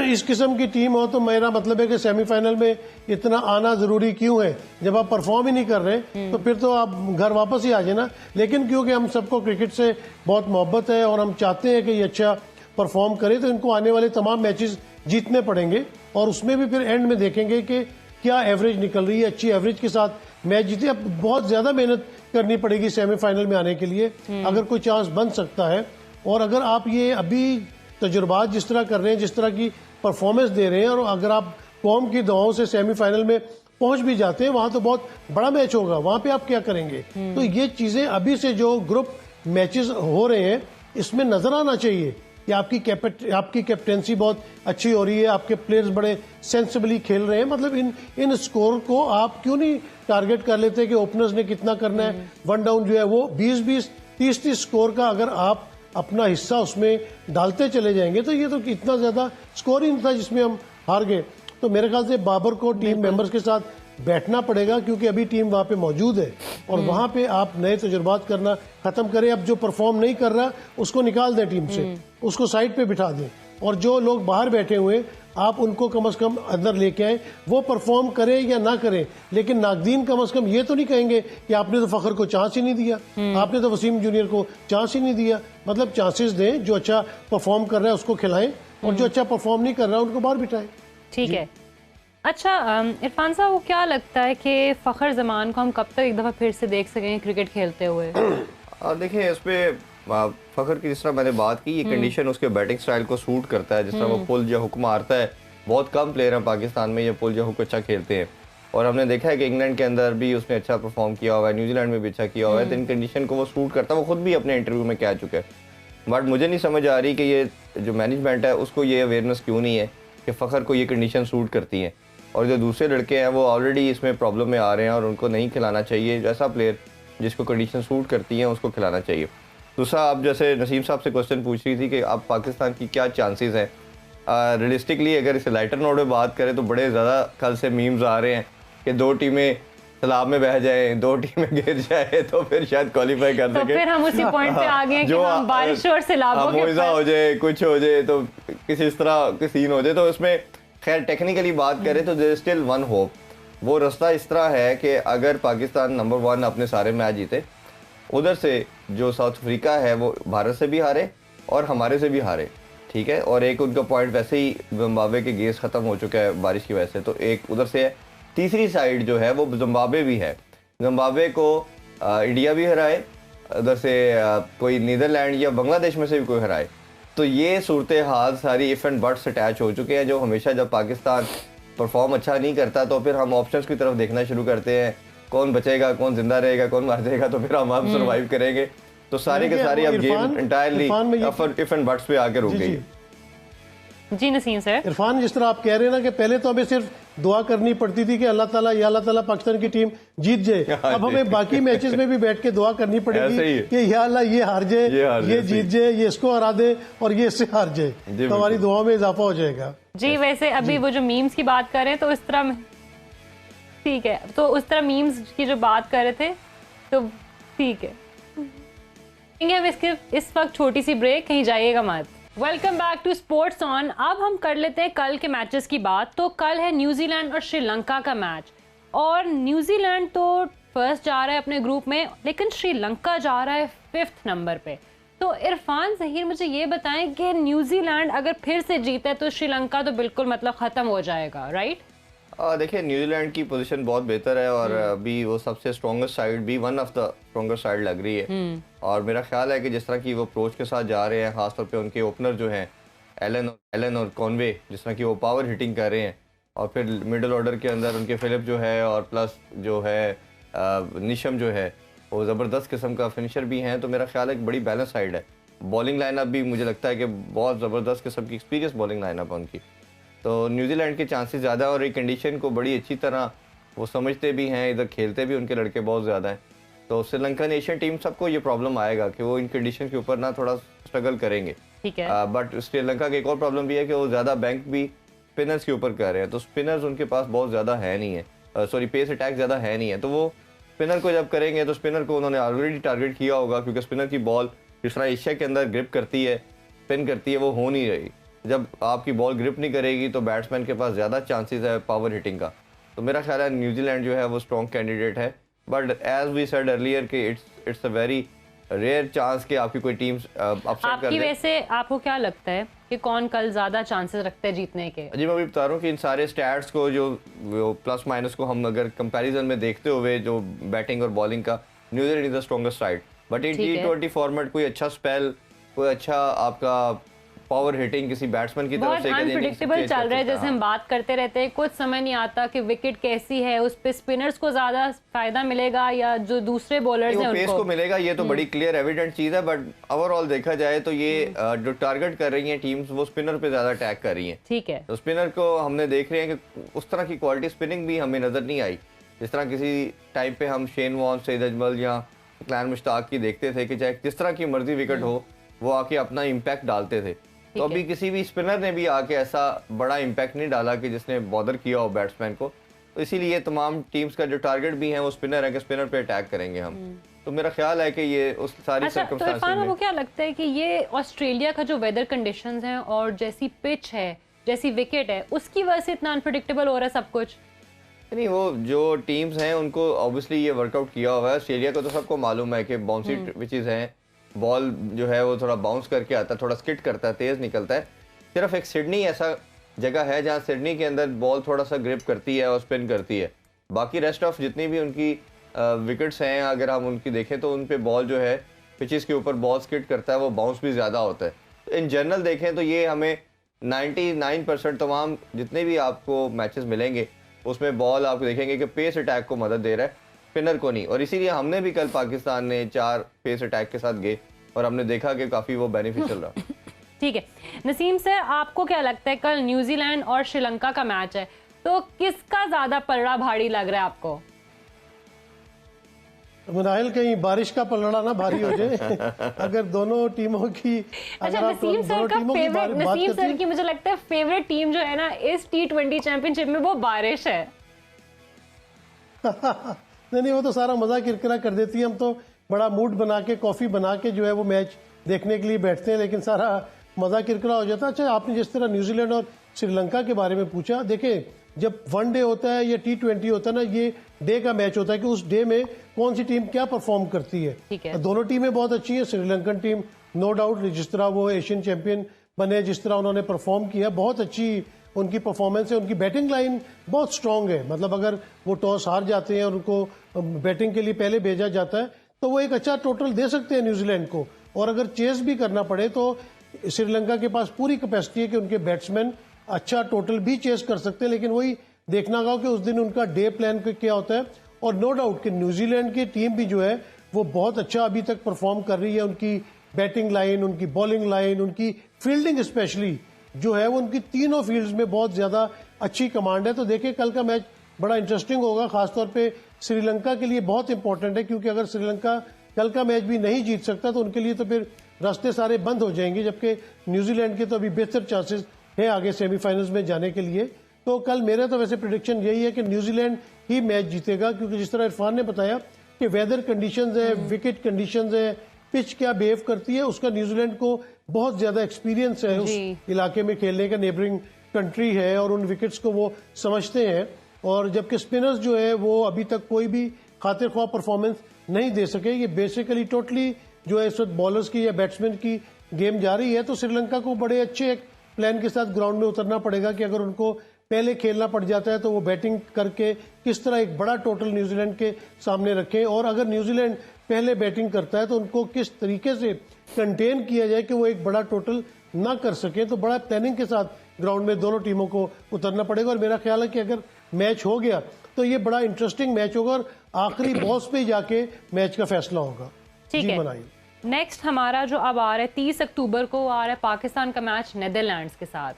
इस किस्म की टीम हो तो मेरा मतलब है कि सेमीफाइनल में इतना आना जरूरी क्यों है? जब आप परफॉर्म ही नहीं कर रहे तो फिर तो आप घर वापस ही आ जाए ना। लेकिन क्योंकि हम सबको क्रिकेट से बहुत मोहब्बत है और हम चाहते हैं कि ये अच्छा परफॉर्म करे, तो इनको आने वाले तमाम मैचेस जीतने पड़ेंगे और उसमें भी फिर एंड में देखेंगे कि क्या एवरेज निकल रही है, अच्छी एवरेज के साथ मैच जीते। अब बहुत ज्यादा मेहनत करनी पड़ेगी सेमीफाइनल में आने के लिए अगर कोई चांस बन सकता है। और अगर आप ये अभी तजुर्बात जिस तरह कर रहे हैं, जिस तरह की परफॉर्मेंस दे रहे हैं, और अगर आप कौम की दुआओं से सेमीफाइनल में पहुंच भी जाते हैं, वहां तो बहुत बड़ा मैच होगा, वहां पे आप क्या करेंगे? तो ये चीजें अभी से जो ग्रुप मैचेस हो रहे हैं इसमें नजर आना चाहिए कि आपकी कैप्टेंसी बहुत अच्छी हो रही है, आपके प्लेयर्स बड़े सेंसिबली खेल रहे हैं। मतलब इन स्कोर को आप क्यों नहीं टारगेट कर लेते कि ओपनर्स ने कितना करना है? वन डाउन जो है वो 20-20, 30-30 स्कोर का अगर आप अपना हिस्सा उसमें डालते चले जाएंगे तो ये तो इतना ज्यादा स्कोर ही नहीं था जिसमें हम हार गए। तो मेरे ख्याल से बाबर को टीम मेंबर्स के साथ बैठना पड़ेगा क्योंकि अभी टीम वहां पे मौजूद है और वहां पे आप नए तजुर्बात करना खत्म करें। अब जो परफॉर्म नहीं कर रहा उसको निकाल दें टीम से, उसको साइड पे बिठा दें, और जो लोग बाहर बैठे हुए आप उनको कम से कम अंदर लेके आए। वो परफॉर्म करें या ना करें, लेकिन नाकदीन कम से कम ये तो नहीं कहेंगे कि आपने तो फखर को चांस ही नहीं दिया, आपने तो वसीम जूनियर को चांस ही नहीं दिया। मतलब चांसेस दें, जो अच्छा परफॉर्म कर रहा है उसको खिलाएं और जो अच्छा परफॉर्म नहीं कर रहा उनको बाहर बिठाएं। ठीक है। अच्छा इरफान साहब, वो क्या लगता है कि फखर जमान को हम कब तक एक दफा फिर से देख सकेंगे क्रिकेट खेलते हुए? देखिए इस पे फखर की जिस तरह मैंने बात की, ये कंडीशन उसके बैटिंग स्टाइल को सूट करता है। जिस तरह वो पुल या हुक मारता है, बहुत कम प्लेयर हैं पाकिस्तान में ये पुल या हुक अच्छा खेलते हैं, और हमने देखा है कि इंग्लैंड के अंदर भी उसने अच्छा परफॉर्म किया हुआ है, न्यूजीलैंड में भी अच्छा किया हुआ है। तो इन कंडीशन को वो सूट करता है, वो खुद भी अपने इंटरव्यू में कह चुके हैं। बट मुझे नहीं समझ आ रही कि ये जो मैनेजमेंट है उसको ये अवेयरनेस क्यों नहीं है कि फखर को ये कंडीशन सूट करती हैं, और जो दूसरे लड़के हैं वो ऑलरेडी इसमें प्रॉब्लम में आ रहे हैं और उनको नहीं खिलाना चाहिए। ऐसा प्लेयर जिसको कंडीशन सूट करती हैं उसको खिलाना चाहिए। दूसरा, आप जैसे नसीम साहब से क्वेश्चन पूछ रही थी कि अब पाकिस्तान की क्या चांसेस हैं, रियलिस्टिकली अगर इसे लाइटर नोट में बात करें तो बड़े ज़्यादा कल से मीम्स आ रहे हैं कि 2 टीमें तालाब में बह जाए, 2 टीमें गिर जाए तो फिर शायद क्वालिफाई कर सके। तो फिर हम उसी पॉइंट पे आ गए कि हम बारिश और सैलाबों के मुआवजा हो जाए, कुछ हो जाए, तो किसी इस तरह की सीन हो जाए, तो उसमें खैर टेक्निकली बात करें तो देयर स्टिल वन होप। वो रास्ता इस तरह है कि अगर पाकिस्तान नंबर 1 अपने सारे मैच जीते, उधर से जो साउथ अफ्रीका है वो भारत से भी हारे और हमारे से भी हारे, ठीक है, और एक उनका पॉइंट वैसे ही जिम्बाब्वे के गेस ख़त्म हो चुका है बारिश की वजह से, तो एक उधर से है। तीसरी साइड जो है वो जिम्बाब्वे भी है, जिम्बाब्वे को इंडिया भी हराए, उधर से कोई नीदरलैंड या बांग्लादेश में से भी कोई हराए। तो ये सूरत हाल सारी इफ एंड बट्स अटैच हो चुके हैं, जो हमेशा जब पाकिस्तान परफॉर्म अच्छा नहीं करता तो फिर हम ऑप्शंस की तरफ देखना शुरू करते हैं, कौन बचेगा, कौन जिंदा रहेगा, कौन मार जाएगा, तो फिर हम सर्वाइव करेंगे। तो सारी के सारी अब game entirely if and buts पे आकर रुक गई। जी नसीम सर, इरफान जिस तरह आप कह रहे हैं ना कि पहले तो हमें सिर्फ दुआ करनी पड़ती थी कि अल्लाह ताला पाकिस्तान की टीम जीत जाए, अब हमें बाकी मैचेस में भी बैठ के दुआ करनी पड़ेगी कि या अल्लाह ये हार जाए, ये जीत जाए, ये इसको हरा दे और ये इससे हार जाए, तो हमारी दुआओं में इजाफा हो जाएगा। जी वैसे अभी वो जो मीम्स की बात कर रहे हैं तो इस तरह, ठीक है, तो उस तरह मीम्स की जो बात कर रहे थे तो ठीक है, हम इसके इस वक्त छोटी सी ब्रेक, कहीं जाइएगा मत। Welcome back to sports on. अब हम कर लेते हैं कल के मैचेस की बात। तो कल है न्यूजीलैंड और श्रीलंका का मैच, और न्यूजीलैंड तो फर्स्ट जा रहा है अपने ग्रुप में, लेकिन श्रीलंका जा रहा है 5th नंबर पे। तो इरफान ज़हीर मुझे ये बताएं कि न्यूजीलैंड अगर फिर से जीते तो श्रीलंका तो बिल्कुल मतलब ख़त्म हो जाएगा, राइट? देखिए न्यूजीलैंड की पोजीशन बहुत बेहतर है और अभी वो सबसे स्ट्रॉन्गेस्ट साइड भी, one of the strongest side लग रही है, और मेरा ख्याल है कि जिस तरह की वो अप्रोच के साथ जा रहे हैं, खासतौर पे उनके ओपनर जो हैं एलन और कॉनवे, जिस तरह की वो पावर हिटिंग कर रहे हैं, और फिर मिडिल ऑर्डर के अंदर उनके फिलिप जो है और प्लस जो है निशम जो है वो ज़बरदस्त किस्म का फिनिशर भी हैं, तो मेरा ख्याल है एक बड़ी बैलेंस साइड है। बॉलिंग लाइनअप भी मुझे लगता है कि बहुत ज़बरदस्त किस्म की एक्सपीरियंस बॉलिंग लाइनअप है उनकी। तो न्यूजीलैंड के चांसेस ज़्यादा है और एक कंडीशन को बड़ी अच्छी तरह वो समझते भी हैं, इधर खेलते भी उनके लड़के बहुत ज़्यादा हैं। तो श्रीलंकन एशियन टीम सबको ये प्रॉब्लम आएगा कि वो इन कंडीशन के ऊपर ना थोड़ा स्ट्रगल करेंगे। ठीक है। बट श्रीलंका की एक और प्रॉब्लम भी है कि वो ज़्यादा बैंक भी स्पिनर्स के ऊपर कर रहे हैं, तो स्पिनर्स उनके पास बहुत ज़्यादा है नहीं है, सॉरी पेस अटैक ज़्यादा है नहीं है। तो वो स्पिनर को जब करेंगे तो स्पिनर को उन्होंने ऑलरेडी टारगेट किया होगा, क्योंकि स्पिनर की बॉल जिस तरह एशिया के अंदर ग्रिप करती है, स्पिन करती है, वो हो नहीं रही। जब आपकी बॉल ग्रिप नहीं करेगी तो बैट्समैन के पास ज़्यादा चांसेस है पावर हिटिंग का। तो मेरा ख्याल है न्यूजीलैंड जो है वो स्ट्रॉन्ग कैंडिडेट है, but as we said earlier कि it's a very rare chance कि आपकी कोई टीम अपसेट कर आपकी ले। वैसे आपको क्या लगता है कि कौन कल ज्यादा चांसेस रखते हैं जीतने के? जी मैं अभी बता रहा हूँ कि इन सारे स्टैट्स को जो प्लस माइनस को हम अगर कंपैरिजन में देखते हुए जो बैटिंग और बॉलिंग का, New Zealand is the strongest side. But in T20 format कोई अच्छा स्पेल, कोई अच्छा आपका पावर हिटिंग किसी बैट्समैन की तरफ बहुत से अनप्रिडिक्टेबल चल रहा है, जैसे हम बात करते रहते हैं, कुछ समझ नहीं आता कि विकेट कैसी है, उस पे स्पिनर्स को ज्यादा फायदा मिलेगा या जो दूसरे बॉलर्स हैं पेस को उनको मिलेगा, ये तो बड़ी क्लियर एविडेंट चीज है। बट ओवरऑल देखा जाए तो ये जो टारगेट कर रही हैं टीम्स वो स्पिनर पे ज्यादा अटैक कर रही हैं। ठीक है। तो स्पिनर को हमने देख रहे हैं कि उस तरह की क्वालिटी स्पिनिंग भी हमें नजर नहीं आई जिस तरह किसी टाइम पे हम शेन वॉर्न, सईद अजमल या इकलान मुश्ताक की देखते थे कि चाहे जिस तरह की मर्जी विकेट हो वो आके अपना इम्पैक्ट डालते थे। तो अभी किसी भी स्पिनर ने भी आके ऐसा बड़ा इम्पैक्ट नहीं डाला कि जिसने बॉदर किया हो बैट्समैन को। तो इसीलिए तमाम टीम्स का जो टारगेट भी है वो स्पिनर है कि स्पिनर पे अटैक करेंगे हम। तो मेरा ख्याल है कि ये उस सारी अच्छा, तो इरफान सर्कमस्टेंसेस आपको में क्या लगता है कि ये ऑस्ट्रेलिया का जो वेदर कंडीशंस हैं और जैसी पिच है, जैसी विकेट है, उसकी वजह से इतना अनप्रेडिक्टेबल हो रहा है सब कुछ? नहीं, वो जो टीम्स हैं उनको ऑब्वियसली ये वर्कआउट किया हुआ है। ऑस्ट्रेलिया को तो सबको मालूम है कि बाउंसी पिचेस हैं, बॉल जो है वो थोड़ा बाउंस करके आता है, थोड़ा स्किट करता है, तेज निकलता है। सिर्फ एक सिडनी ऐसा जगह है जहाँ सिडनी के अंदर बॉल थोड़ा सा ग्रिप करती है और स्पिन करती है। बाकी रेस्ट ऑफ जितनी भी उनकी विकेट्स हैं अगर हम उनकी देखें तो उन पे बॉल जो है पिचेस के ऊपर बॉल स्किट करता है, वो बाउंस भी ज़्यादा होता है। इन जनरल देखें तो ये हमें 99% तमाम जितने भी आपको मैचेस मिलेंगे उसमें बॉल आप देखेंगे कि पेस अटैक को मदद दे रहा है, स्पिनर को नहीं। और इसीलिए हमने भी कल पाकिस्तान ने 4 पेस अटैक के साथ गए और हमने देखा कि काफ़ी वो बेनिफिशियल रहा। ठीक है नसीम सर, आपको क्या लगता है कल न्यूजीलैंड और श्रीलंका का मैच है, तो किसका ज्यादा पलड़ा भारी लग रहा है आपको? मुनाहिल कहीं बारिश का पलड़ा ना भारी हो जाए अगर दोनों टीमों की अच्छा, नसीम सर का फेवरेट, नसीम सर की मुझे लगता है फेवरेट टीम जो है ना इस T20 चैंपियनशिप में वो बारिश है। नहीं वो तो सारा मजा किरकिरा कर देती है। हम तो बड़ा मूड बना के कॉफी बना के जो है वो मैच देखने के लिए बैठते हैं, लेकिन सारा मजा किरकिरा हो जाता है। अच्छा, आपने जिस तरह न्यूजीलैंड और श्रीलंका के बारे में पूछा, देखें जब वनडे होता है या T20 होता है ना, ये डे का मैच होता है कि उस डे में कौन सी टीम क्या परफॉर्म करती है। ठीक है। दोनों टीमें बहुत अच्छी है। श्रीलंकन टीम नो डाउट जिस तरह वो एशियन चैंपियन बने, जिस तरह उन्होंने परफॉर्म किया, बहुत अच्छी उनकी परफॉर्मेंस है। उनकी बैटिंग लाइन बहुत स्ट्रांग है, मतलब अगर वो टॉस हार जाते हैं और उनको बैटिंग के लिए पहले भेजा जाता है तो वो एक अच्छा टोटल दे सकते हैं न्यूजीलैंड को। और अगर चेस भी करना पड़े तो श्रीलंका के पास पूरी कैपेसिटी है कि उनके बैट्समैन अच्छा टोटल भी चेस कर सकते हैं, लेकिन वही देखना होगा कि उस दिन उनका डे प्लान क्या होता है। और नो डाउट कि न्यूजीलैंड की टीम भी जो है वो बहुत अच्छा अभी तक परफॉर्म कर रही है। उनकी बैटिंग लाइन, उनकी बॉलिंग लाइन, उनकी फील्डिंग स्पेशली जो है वो उनकी तीनों फील्ड्स में बहुत ज्यादा अच्छी कमांड है। तो देखिए कल का मैच बड़ा इंटरेस्टिंग होगा, खासतौर पे श्रीलंका के लिए बहुत इंपॉर्टेंट है, क्योंकि अगर श्रीलंका कल का मैच भी नहीं जीत सकता तो उनके लिए तो फिर रास्ते सारे बंद हो जाएंगे, जबकि न्यूजीलैंड के तो अभी बेहतर चांसेस है आगे सेमीफाइनल्स में जाने के लिए। तो कल मेरे तो वैसे प्रेडिक्शन यही है कि न्यूजीलैंड ही मैच जीतेगा, क्योंकि जिस तरह इरफान ने बताया कि वेदर कंडीशंस है, विकेट कंडीशंस है, पिच क्या बिहेव करती है, उसका न्यूजीलैंड को बहुत ज्यादा एक्सपीरियंस है उस इलाके में खेलने का, नेबरिंग कंट्री है और उन विकेट्स को वो समझते हैं। और जबकि स्पिनर्स जो है वो अभी तक कोई भी खातिर ख्वाह परफॉर्मेंस नहीं दे सके। ये बेसिकली टोटली जो है इस वक्त बॉलर्स की या बैट्समैन की गेम जा रही है। तो श्रीलंका को बड़े अच्छे एक प्लान के साथ ग्राउंड में उतरना पड़ेगा कि अगर उनको पहले खेलना पड़ जाता है तो वो बैटिंग करके किस तरह एक बड़ा टोटल न्यूजीलैंड के सामने रखें, और अगर न्यूजीलैंड पहले बैटिंग करता है तो उनको किस तरीके से कंटेन किया जाए कि वो एक बड़ा टोटल ना कर सके। तो बड़ा प्लानिंग के साथ ग्राउंड में दोनों टीमों को उतरना पड़ेगा। और मेरा ख्याल है कि अगर मैच हो गया तो ये बड़ा इंटरेस्टिंग मैच होगा और आखिरी बॉल्स पे जाके मैच का फैसला होगा। ठीक है। नेक्स्ट हमारा जो अब आ रहा है 30 अक्टूबर को आ रहा है पाकिस्तान का मैच नेदरलैंड्स के साथ।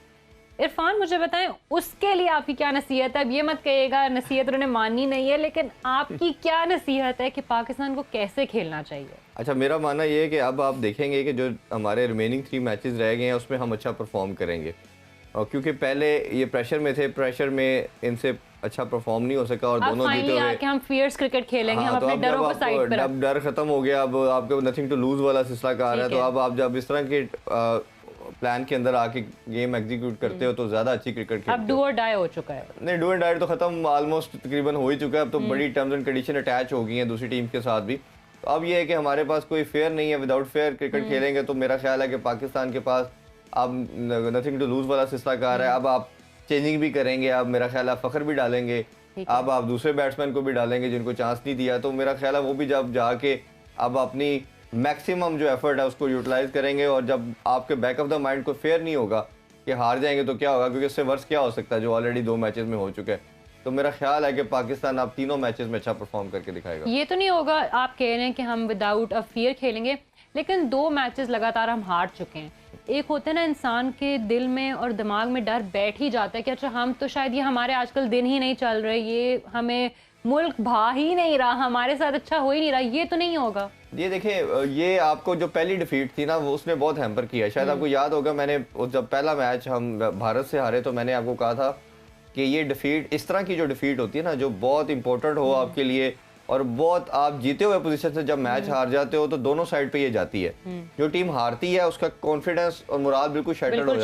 इरफान मुझे बताएं उसके लिए आपकी क्या नसीहत है? अब ये मत कहिएगा नसीहत उन्होंने माननी नहीं है, लेकिन आपकी क्या नसीहत है कि पाकिस्तान को कैसे खेलना चाहिए? अच्छा, मेरा मानना ये है कि अब आप देखेंगे कि जो हमारे रिमेनिंग 3 मैचेस रह गए हैं उसमें हम अच्छा परफॉर्म करेंगे, और क्योंकि पहले ये प्रेशर में थे, प्रेशर में इनसे अच्छा परफॉर्म नहीं हो सका और दोनों जीते हुए हम फियर्स क्रिकेट खेलेंगे। हाँ, हम अपने डरों को साइड पर अब डर खत्म हो गया, अब आपको नथिंग टू लूज वाला सिलसिला आ रहा है। तो अब आप जब इस तरह के प्लान के अंदर आके गेम एग्जीक्यूट करते हो तो ज्यादा अच्छी क्रिकेट खेलते हो। अब डू और डाई हो चुका है। नहीं, डू एंड डाई तो खत्म ऑलमोस्ट तकरीबन हो ही चुका है। अब तो बड़ी टर्म्स एंड कंडीशन अटैच हो गई हैं दूसरी टीम के साथ भी। तो अब ये है कि हमारे पास कोई फेयर नहीं है, विदाउट फेयर क्रिकेट खेलेंगे तो मेरा ख्याल है कि पाकिस्तान के पास अब नथिंग टू लूज वाला सिलसिला आ रहा है। अब आप चेंजिंग भी करेंगे, अब मेरा ख्याल है फखर भी डालेंगे, अब आप दूसरे बैट्समैन को भी डालेंगे जिनको चांस नहीं दिया। तो मेरा ख्याल है वो भी जब जाके अब अपनी मैक्सिमम जो एफर्ट है उसको यूटिलाइज करेंगे, और जब आपके बैक ऑफ द माइंड को फेयर नहीं होगा कि हार जाएंगे तो क्या होगा, क्योंकि इससे वर्ष क्या हो सकता है जो ऑलरेडी 2 मैचेस में हो चुका है। तो मेरा ख्याल है कि पाकिस्तान अब तीनों मैचेस में अच्छा परफॉर्म करके दिखाएगा। ये तो नहीं होगा आप कह रहे हैं कि हम विदाउट अ फियर खेलेंगे, लेकिन 2 मैचेस लगातार हम हार चुके हैं। एक होता है ना इंसान के दिल में और दिमाग में डर बैठ ही जाता है कि अच्छा हम तो शायद ये हमारे आजकल दिन ही नहीं चल रहे, ये हमें मुल्क भा ही नहीं रहा, हमारे साथ अच्छा हो ही नहीं रहा, ये तो नहीं होगा। ये देखिए, ये आपको जो पहली डिफीट थी ना वो उसने बहुत हैम्पर किया। शायद आपको याद होगा, मैंने जब पहला मैच हम भारत से हारे तो मैंने आपको कहा था कि ये डिफीट, इस तरह की जो डिफीट होती है ना, जो बहुत इंपॉर्टेंट हो आपके लिए, और बहुत आप जीते हुए पोजीशन से जब मैच हार जाते हो तो दोनों साइड पे ये जाती है। जो टीम हारती है उसका कॉन्फिडेंस और मोराल बिल्कुल शैटर्ड हो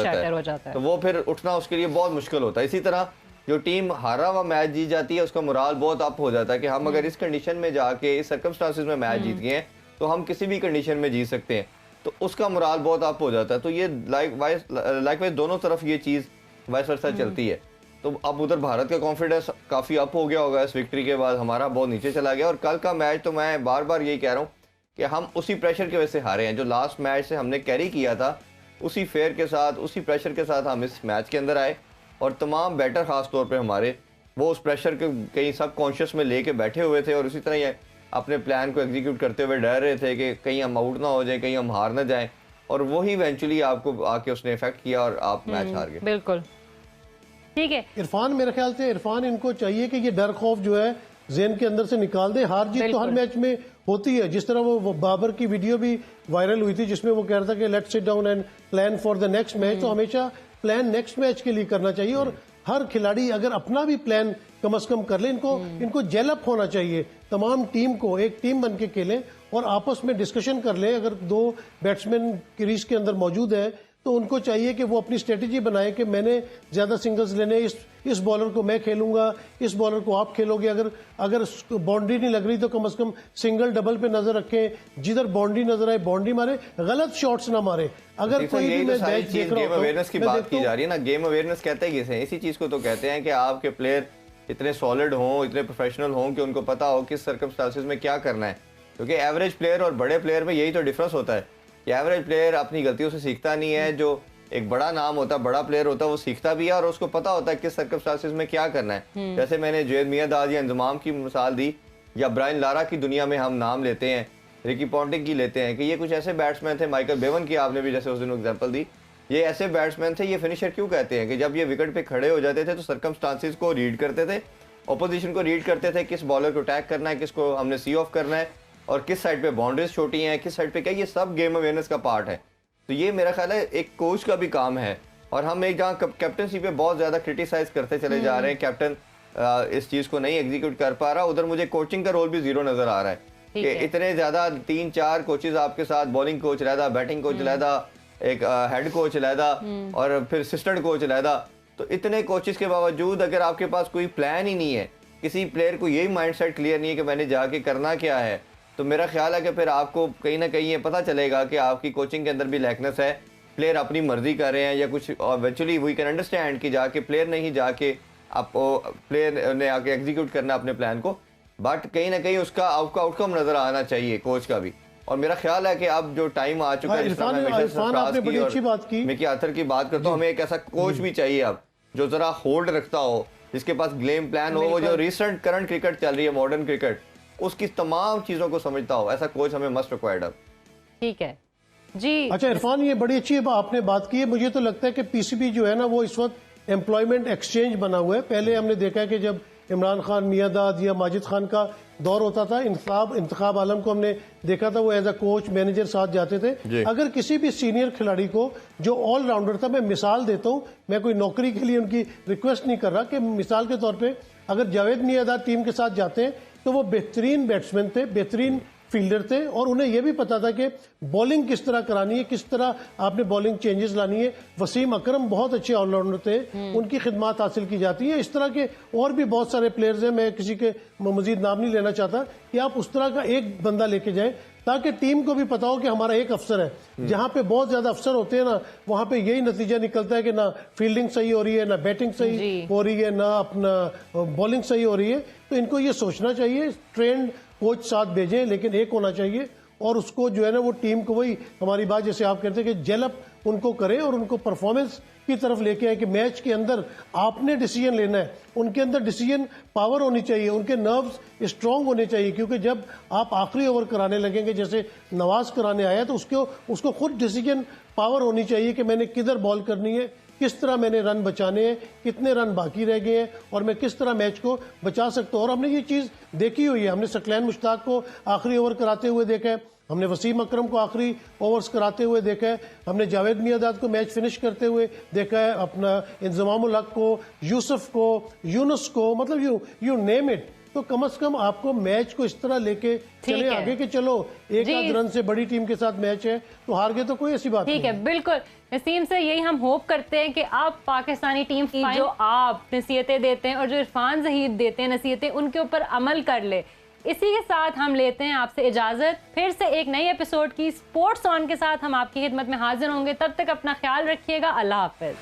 जाता है, तो वो फिर उठना उसके लिए बहुत मुश्किल होता है। इसी तरह जो टीम हारा हुआ मैच जीत जाती है उसका मोराल बहुत अप हो जाता है कि हम अगर इस कंडीशन में जाके इस सर्कमस्टांसेस में मैच जीत गए हैं तो हम किसी भी कंडीशन में जीत सकते हैं, तो उसका मोराल बहुत अप हो जाता है। तो ये लाइकवाइज दोनों तरफ ये चीज़ वाइस वर्सा चलती है। तो अब उधर भारत का कॉन्फिडेंस काफ़ी अप हो गया होगा इस विक्ट्री के बाद, हमारा बहुत नीचे चला गया। और कल का मैच तो मैं बार बार यही कह रहा हूँ कि हम उसी प्रेशर की वजह से हारे हैं। जो लास्ट मैच से हमने कैरी किया था उसी फेयर के साथ, उसी प्रेशर के साथ हम इस मैच के अंदर आए, और तमाम बैटर खास तौर पे हमारे वो उस प्रेशर के कहीं सब कॉन्शियस में लेके बैठे हुए थे, और उसी तरह ये अपने प्लान को एग्जीक्यूट करते हुए डर रहे थे कि कहीं हम आउट ना हो जाए, कहीं हम हार ना जाएं, और वही इवेंचुअली आपको आके उसने इफेक्ट किया और आप मैच हार गए। बिल्कुल ठीक है। इरफान, मेरे ख्याल से इरफान इनको चाहिए कि ये डर खौफ जो है जेन के अंदर से निकाल दे। हार जीत तो हर मैच में होती है। जिस तरह वो बाबर की वीडियो भी वायरल हुई थी जिसमें वो कह रहा था कि let's sit down and plan for the next match, तो हमेशा प्लान नेक्स्ट मैच के लिए करना चाहिए। और हर खिलाड़ी अगर अपना भी प्लान कम से कम कर ले, इनको जेल अप होना चाहिए, तमाम टीम को एक टीम बन के खेलें और आपस में डिस्कशन कर लें। अगर 2 बैट्समैन क्रीज के अंदर मौजूद है तो उनको चाहिए कि वो अपनी स्ट्रेटेजी बनाए कि मैंने ज्यादा सिंगल्स लेने, इस बॉलर को मैं खेलूंगा, इस बॉलर को आप खेलोगे। अगर बाउंड्री नहीं लग रही तो कम से कम सिंगल डबल पे नजर रखें, जिधर बाउंड्री नजर आए बाउंड्री मारे, गलत शॉट्स ना मारे। अगर कोई भी मैच देख रहा गेम अवेयरनेस की बात की जा रही है ना, गेम अवेयरनेस कहते हैं किसे, इसी चीज को तो कहते हैं कि आपके प्लेयर इतने सॉलिड हों, इतने प्रोफेशनल हों कि उनको पता हो किस सर्कमस्टांसेस में क्या करना है। क्योंकि एवरेज प्लेयर और बड़े प्लेयर में यही तो डिफरेंस होता है कि एवरेज प्लेयर अपनी गलतियों से सीखता नहीं है, जो एक बड़ा नाम होता है, बड़ा प्लेयर होता है, वो सीखता भी है और उसको पता होता है किस सर्कमस्टांसेस में क्या करना है। जैसे मैंने जुनैद मियांदाद या इंजमाम की मिसाल दी, या ब्रायन लारा की दुनिया में हम नाम लेते हैं, रिकी पॉन्टिंग की लेते हैं, कि ये कुछ ऐसे बैट्समैन थे, माइकल बेवन की आपने भी जैसे उस दिन एग्जांपल दी, ये ऐसे बैट्समैन थे। ये फिनिशर क्यों कहते हैं कि जब ये विकेट पे खड़े हो जाते थे तो सर्कमस्टांसेस को रीड करते थे, ऑपोजिशन को रीड करते थे, किस बॉलर को अटैक करना है, किसको हमने सी ऑफ करना है, और किस साइड पे बाउंड्रीज छोटी हैं, किस साइड पे क्या, ये सब गेम अवेयरनेस का पार्ट है। तो ये मेरा ख्याल है एक कोच का भी काम है। और हम एक जहाँ कैप्टनसी पे बहुत ज्यादा क्रिटिसाइज करते चले जा रहे हैं, कैप्टन इस चीज को नहीं एग्जीक्यूट कर पा रहा, उधर मुझे कोचिंग का रोल भी जीरो नजर आ रहा है कि इतने ज्यादा 3-4 कोचेज आपके साथ, बॉलिंग कोच रहता, बैटिंग कोच रहता, एक हेड कोच रहता, और फिर असिस्टेंट कोच रहता। तो इतने कोचेस के बावजूद अगर आपके पास कोई प्लान ही नहीं है, किसी प्लेयर को यही माइंडसेट क्लियर नहीं है कि मैंने जाके करना क्या है, तो मेरा ख्याल है कि फिर आपको कहीं ना कहीं ये पता चलेगा कि आपकी कोचिंग के अंदर भी लैकनेस है, प्लेयर अपनी मर्जी कर रहे हैं या कुछ। इवेंचुअली वी कैन अंडरस्टैंड कि जाके प्लेयर नहीं जाके आप प्लेयर ने आके एग्जीक्यूट करना अपने प्लान को, बट कहीं ना कहीं उसका आउटकम नजर आना चाहिए कोच का भी। और मेरा ख्याल है कि अब जो टाइम आ चुका है, मिकी आर्थर की बात करता हूँ, हमें एक ऐसा कोच भी चाहिए अब जो जरा होल्ड रखता हो, जिसके पास गेम प्लान हो, वो जो रिसेंट करंट क्रिकेट चल रही है, मॉडर्न क्रिकेट, उसकी तमाम चीजों को समझता हो, ऐसा कोच हमें मस्ट रिक्वायर्ड अब। ठीक है जी। अच्छा इरफान, ये बड़ी अच्छी आपने बात की है। मुझे तो लगता है कि पीसीबी जो है ना वो इस वक्त एम्प्लॉयमेंट एक्सचेंज बना हुआ है। पहले हमने देखा है कि जब इमरान खान, मियादाद या माजिद खान का दौर होता था, इंतखाब आलम को हमने देखा था, वो एज अ कोच मैनेजर साथ जाते थे। अगर किसी भी सीनियर खिलाड़ी को जो ऑलराउंडर था, मैं मिसाल देता हूं, मैं कोई नौकरी के लिए उनकी रिक्वेस्ट नहीं कर रहा, कि मिसाल के तौर पे अगर जावेद मियादाद टीम के साथ जाते हैं तो वो बेहतरीन बैट्समैन थे, बेहतरीन फील्डर थे, और उन्हें यह भी पता था कि बॉलिंग किस तरह करानी है, किस तरह आपने बॉलिंग चेंजेस लानी है। वसीम अकरम बहुत अच्छे ऑलराउंडर थे, उनकी खिदमत हासिल की जाती है। इस तरह के और भी बहुत सारे प्लेयर्स हैं, मैं किसी के मजीद नाम नहीं लेना चाहता, कि आप उस तरह का एक बंदा लेके जाएं ताकि टीम को भी पता हो कि हमारा एक अफसर है। जहां पे बहुत ज्यादा अफसर होते हैं ना, वहां पे यही नतीजा निकलता है कि ना फील्डिंग सही हो रही है, ना बैटिंग सही हो रही है, ना अपना बॉलिंग सही हो रही है। तो इनको ये सोचना चाहिए, ट्रेंड कोच साथ भेजें, लेकिन एक होना चाहिए, और उसको जो है ना वो टीम को, वही हमारी बात जैसे आप कहते हैं कि जेलअप उनको करें और उनको परफॉर्मेंस की तरफ लेके आए कि मैच के अंदर आपने डिसीजन लेना है, उनके अंदर डिसीजन पावर होनी चाहिए, उनके नर्व्स स्ट्रांग होने चाहिए। क्योंकि जब आप आखिरी ओवर कराने लगेंगे, जैसे नवाज कराने आया, तो उसको खुद डिसीजन पावर होनी चाहिए कि मैंने किधर बॉल करनी है, किस तरह मैंने रन बचाने हैं, कितने रन बाकी रह गए हैं, और मैं किस तरह मैच को बचा सकता हूं। और हमने ये चीज देखी हुई है, हमने सकलैन मुश्ताक को आखिरी ओवर कराते हुए देखा है, हमने वसीम अकरम को आखिरी ओवर्स कराते हुए देखा है, हमने जावेद मियादाद को मैच फिनिश करते हुए देखा है, अपना इंजमामुल हक को, यूसुफ को, यूनुस को, मतलब यू नेम इट। तो कम से कम आपको मैच को इस तरह लेके चले आगे कि चलो एक आध रन से बड़ी टीम के साथ मैच है तो हार गए तो कोई ऐसी बात नहीं। ठीक है, बिल्कुल नसीम से यही हम होप करते हैं कि आप पाकिस्तानी टीम की जो आप नसीहतें देते हैं और जो इरफान जहीर देते हैं नसीहतें, उनके ऊपर अमल कर ले। इसी के साथ हम लेते हैं आपसे इजाजत। फिर से एक नई एपिसोड की स्पोर्ट्स ऑन के साथ हम आपकी खिदमत में हाजिर होंगे। तब तक अपना ख्याल रखिएगा। अल्लाह हाफिज।